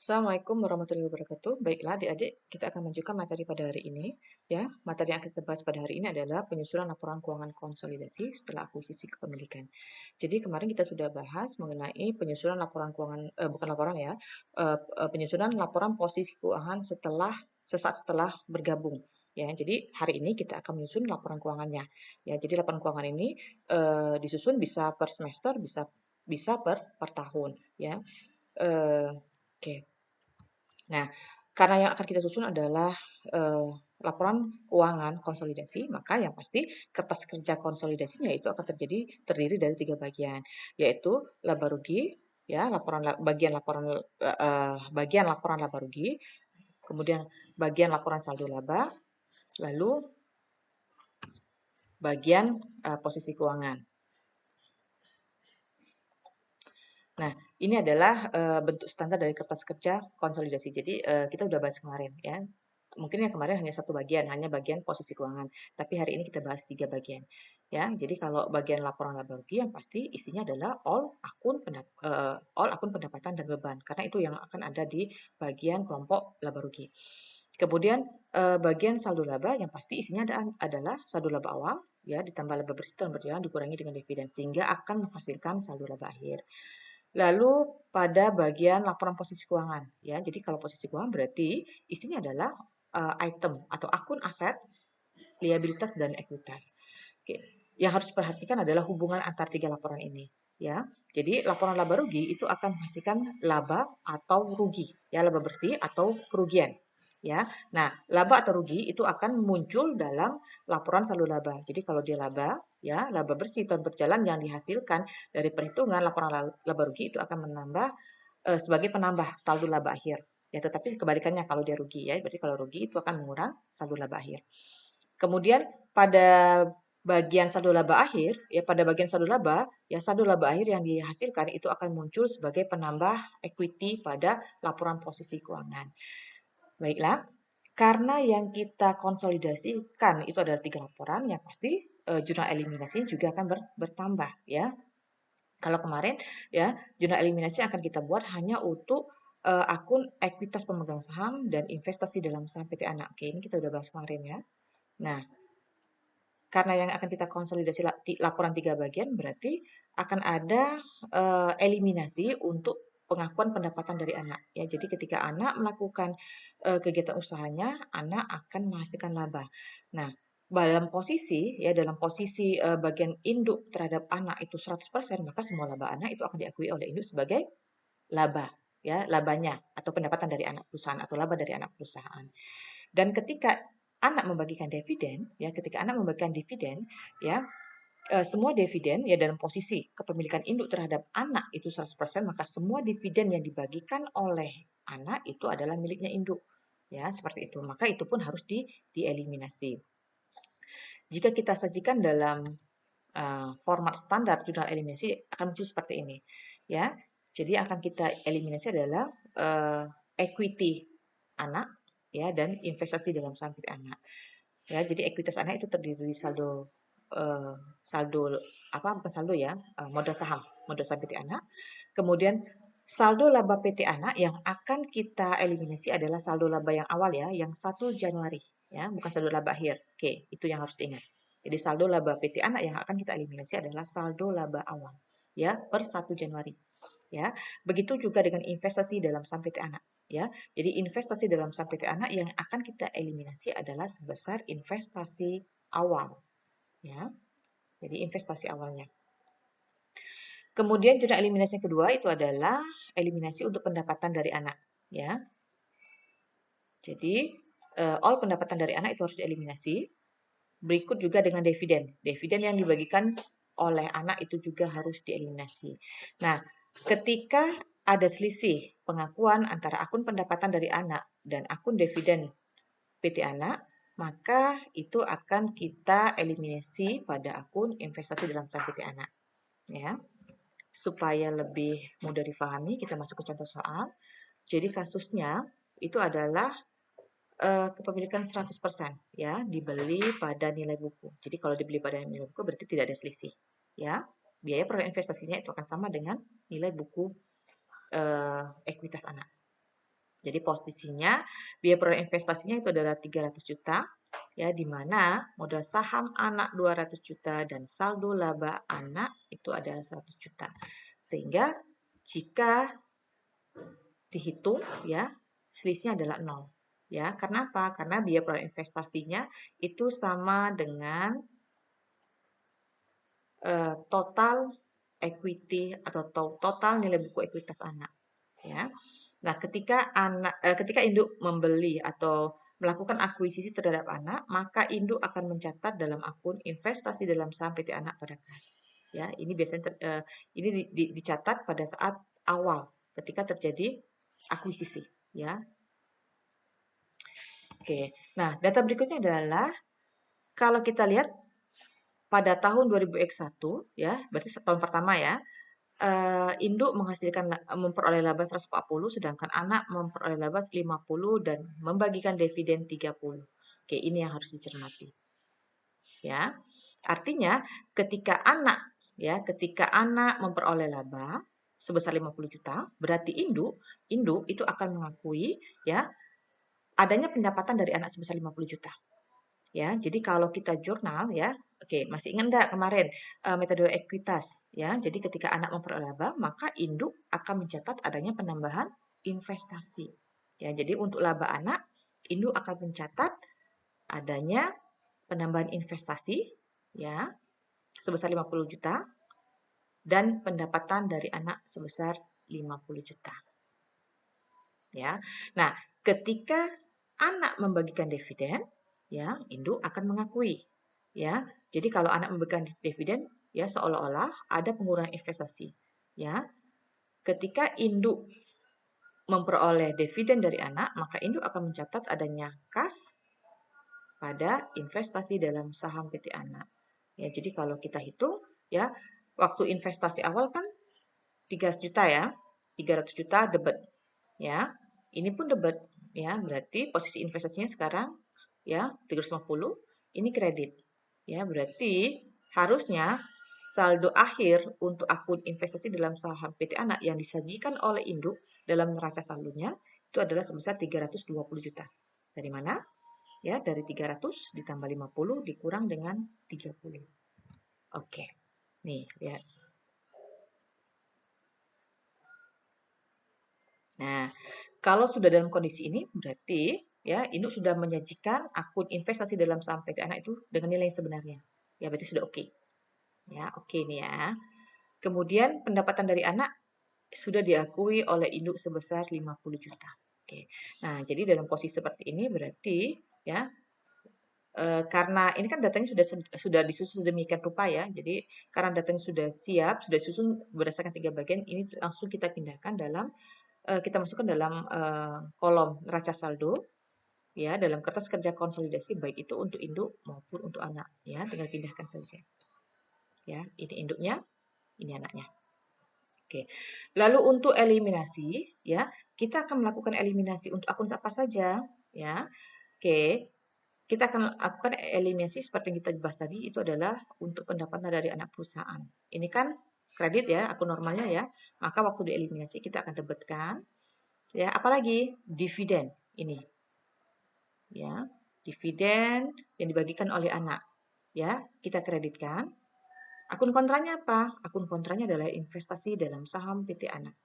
Assalamualaikum warahmatullahi wabarakatuh. Baiklah, adik-adik, kita akan melanjutkan materi pada hari ini. Ya, materi yang kita bahas pada hari ini adalah penyusunan laporan keuangan konsolidasi setelah akuisisi kepemilikan. Jadi kemarin kita sudah bahas mengenai penyusunan laporan keuangan, bukan laporan ya, penyusunan laporan posisi keuangan sesaat setelah bergabung. Ya, jadi hari ini kita akan menyusun laporan keuangannya. Ya, jadi laporan keuangan ini disusun bisa per semester, bisa bisa per tahun. Ya, oke. Nah, karena yang akan kita susun adalah laporan keuangan konsolidasi, maka yang pasti kertas kerja konsolidasinya itu akan terdiri dari 3 bagian, yaitu laba rugi, ya, bagian laporan laba rugi, kemudian bagian laporan saldo laba, lalu bagian posisi keuangan. Nah, ini adalah bentuk standar dari kertas kerja konsolidasi. Jadi kita udah bahas kemarin ya. Mungkin yang kemarin hanya satu bagian, hanya bagian posisi keuangan. Tapi hari ini kita bahas 3 bagian. Ya, jadi kalau bagian laporan laba rugi yang pasti isinya adalah all akun pendapatan dan beban, karena itu yang akan ada di bagian kelompok laba rugi. Kemudian bagian saldo laba yang pasti isinya adalah saldo laba awal ya ditambah laba bersih tahun berjalan dikurangi dengan dividen sehingga akan menghasilkan saldo laba akhir. Lalu pada bagian laporan posisi keuangan ya. Jadi kalau posisi keuangan berarti isinya adalah item atau akun aset, liabilitas dan ekuitas. Oke. Yang harus diperhatikan adalah hubungan antar 3 laporan ini ya. Jadi laporan laba rugi itu akan menghasilkan laba atau rugi ya, laba bersih atau kerugian. Ya. Nah, laba atau rugi itu akan muncul dalam laporan saldo laba. Jadi kalau dia laba, ya, laba bersih tahun berjalan yang dihasilkan dari perhitungan laporan laba rugi itu akan menambah sebagai penambah saldo laba akhir. Ya, tetapi kebalikannya kalau dia rugi ya, berarti kalau rugi itu akan mengurang saldo laba akhir. Kemudian pada bagian saldo laba akhir, ya pada bagian saldo laba, ya saldo laba akhir yang dihasilkan itu akan muncul sebagai penambah equity pada laporan posisi keuangan. Baiklah, karena yang kita konsolidasikan itu adalah 3 laporan, yang pasti jurnal eliminasi juga akan bertambah ya. Kalau kemarin ya, jurnal eliminasi akan kita buat hanya untuk akun ekuitas pemegang saham dan investasi dalam saham PT Anak. Oke, ini kita udah bahas kemarin ya. Nah, karena yang akan kita konsolidasi laporan 3 bagian berarti akan ada eliminasi untuk pengakuan pendapatan dari anak ya. Jadi ketika anak melakukan kegiatan usahanya, anak akan menghasilkan laba. Nah, dalam posisi bagian induk terhadap anak itu 100%, maka semua laba anak itu akan diakui oleh induk sebagai laba ya, labanya atau pendapatan dari anak perusahaan atau laba dari anak perusahaan. Dan ketika anak membagikan dividen, ya semua dividen ya dalam posisi kepemilikan induk terhadap anak itu 100%, maka semua dividen yang dibagikan oleh anak itu adalah miliknya induk. Ya, seperti itu. Maka itu pun harus dieliminasi. Jika kita sajikan dalam format standar jurnal eliminasi akan muncul seperti ini. Ya. Jadi akan kita eliminasi adalah equity anak ya dan investasi dalam saham PT Anak. Ya, jadi ekuitas anak itu terdiri dari saldo bukan saldo ya, modal saham PT Anak. Kemudian saldo laba PT Anak yang akan kita eliminasi adalah saldo laba yang awal ya, yang 1 Januari ya, bukan saldo laba akhir. Oke, itu yang harus diingat. Jadi saldo laba PT Anak yang akan kita eliminasi adalah saldo laba awal ya per 1 Januari. Ya, begitu juga dengan investasi dalam saham PT Anak. Ya, jadi investasi dalam saham PT Anak yang akan kita eliminasi adalah sebesar investasi awal. Ya, jadi investasi awalnya. Kemudian jurnal eliminasi yang kedua itu adalah eliminasi untuk pendapatan dari anak. Ya, jadi all pendapatan dari anak itu harus dieliminasi. Berikut juga dengan dividen. Dividen yang dibagikan oleh anak itu juga harus dieliminasi. Nah, ketika ada selisih pengakuan antara akun pendapatan dari anak dan akun dividen PT Anak, maka itu akan kita eliminasi pada akun investasi dalam saham PT Anak. Ya. Supaya lebih mudah difahami, kita masuk ke contoh soal. Jadi kasusnya itu adalah kepemilikan 100% ya, dibeli pada nilai buku. Jadi kalau dibeli pada nilai buku berarti tidak ada selisih ya. Biaya perolehan investasinya itu akan sama dengan nilai buku ekuitas anak. Jadi posisinya biaya peroleh investasinya itu adalah 300 juta, ya, di mana modal saham anak 200 juta dan saldo laba anak itu adalah 100 juta. Sehingga jika dihitung, ya, selisihnya adalah 0. Ya, karena apa? Karena biaya peroleh investasinya itu sama dengan total equity atau total nilai buku ekuitas anak, ya. Nah, ketika induk membeli atau melakukan akuisisi terhadap anak, maka induk akan mencatat dalam akun investasi dalam saham PT Anak pada kas. Ya, ini biasanya ini dicatat pada saat awal ketika terjadi akuisisi, ya. Oke. Nah, data berikutnya adalah kalau kita lihat pada tahun 2000X1, ya, berarti tahun pertama ya, induk memperoleh laba 140, sedangkan anak memperoleh laba 50 dan membagikan dividen 30. Oke, ini yang harus dicermati. Ya. Artinya ketika anak memperoleh laba sebesar 50 juta, berarti induk itu akan mengakui, ya, adanya pendapatan dari anak sebesar 50 juta. Ya, jadi kalau kita jurnal, ya, oke, masih ingat enggak kemarin metode ekuitas, ya. Jadi ketika anak memperoleh laba, maka induk akan mencatat adanya penambahan investasi. Ya, jadi untuk laba anak, induk akan mencatat adanya penambahan investasi, ya, sebesar 50 juta dan pendapatan dari anak sebesar 50 juta. Ya. Nah, ketika anak membagikan dividen, ya, induk akan mengakui, ya. Jadi kalau anak membagikan dividen, ya, seolah-olah ada pengurangan investasi, ya. Ketika induk memperoleh dividen dari anak, maka induk akan mencatat adanya kas pada investasi dalam saham PT Anak. Ya, jadi kalau kita hitung, ya, waktu investasi awal kan 300 juta, ya. 300 juta debit, ya. Ini pun debit, ya. Berarti posisi investasinya sekarang, ya, 350, ini kredit. Ya, berarti harusnya saldo akhir untuk akun investasi dalam saham PT Anak yang disajikan oleh induk dalam neraca saldonya itu adalah sebesar 320 juta. Dari mana? Ya, dari 300 ditambah 50 dikurang dengan 30. Oke. Nih, lihat. Nah, kalau sudah dalam kondisi ini berarti, ya, induk sudah menyajikan akun investasi dalam saham PT Anak itu dengan nilai yang sebenarnya. Ya, berarti sudah oke. Ya, oke nih ya. Kemudian pendapatan dari anak sudah diakui oleh induk sebesar 50 juta. Oke. Nah, jadi dalam posisi seperti ini berarti, ya, karena ini kan datanya sudah disusun sedemikian rupa, ya. Jadi karena datanya sudah siap, sudah disusun berdasarkan 3 bagian, ini langsung kita pindahkan dalam kita masukkan dalam kolom neraca saldo, ya, dalam kertas kerja konsolidasi baik itu untuk induk maupun untuk anak, ya, tinggal pindahkan saja. Ya, ini induknya, ini anaknya. Oke. Lalu untuk eliminasi, ya, kita akan melakukan eliminasi untuk akun apa saja, ya. Oke. Kita akan lakukan eliminasi seperti yang kita bahas tadi, itu adalah untuk pendapatan dari anak perusahaan. Ini kan kredit, ya, akun normalnya, ya. Maka waktu dieliminasi kita akan debitkan, ya, apalagi dividen ini. Ya, dividen yang dibagikan oleh anak, ya, kita kreditkan. Akun kontranya apa? Akun kontranya adalah investasi dalam saham PT Anak.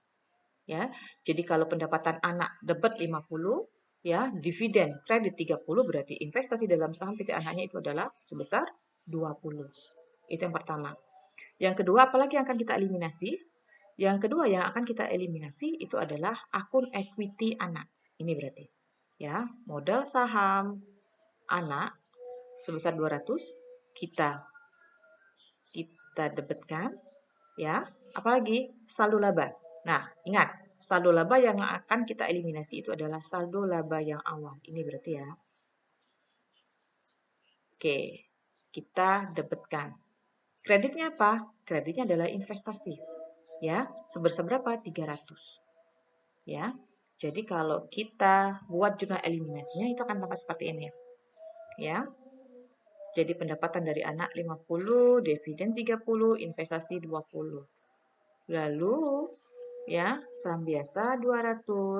Ya, jadi kalau pendapatan anak debit 50, ya, dividen kredit 30, berarti investasi dalam saham PT Anaknya itu adalah sebesar 20. Itu yang pertama. Yang kedua, apalagi yang akan kita eliminasi? Yang kedua yang akan kita eliminasi itu adalah akun equity anak. Ini berarti, ya, modal saham anak sebesar 200 kita debitkan, ya. Apalagi saldo laba. Nah, ingat, saldo laba yang akan kita eliminasi itu adalah saldo laba yang awal. Ini berarti, ya. Oke, kita debitkan. Kreditnya apa? Kreditnya adalah investasi. Ya, seberapa? 300. Ya. Jadi kalau kita buat jurnal eliminasinya itu akan tampak seperti ini. Ya. Jadi pendapatan dari anak 50, dividen 30, investasi 20. Lalu, ya, saham biasa 200.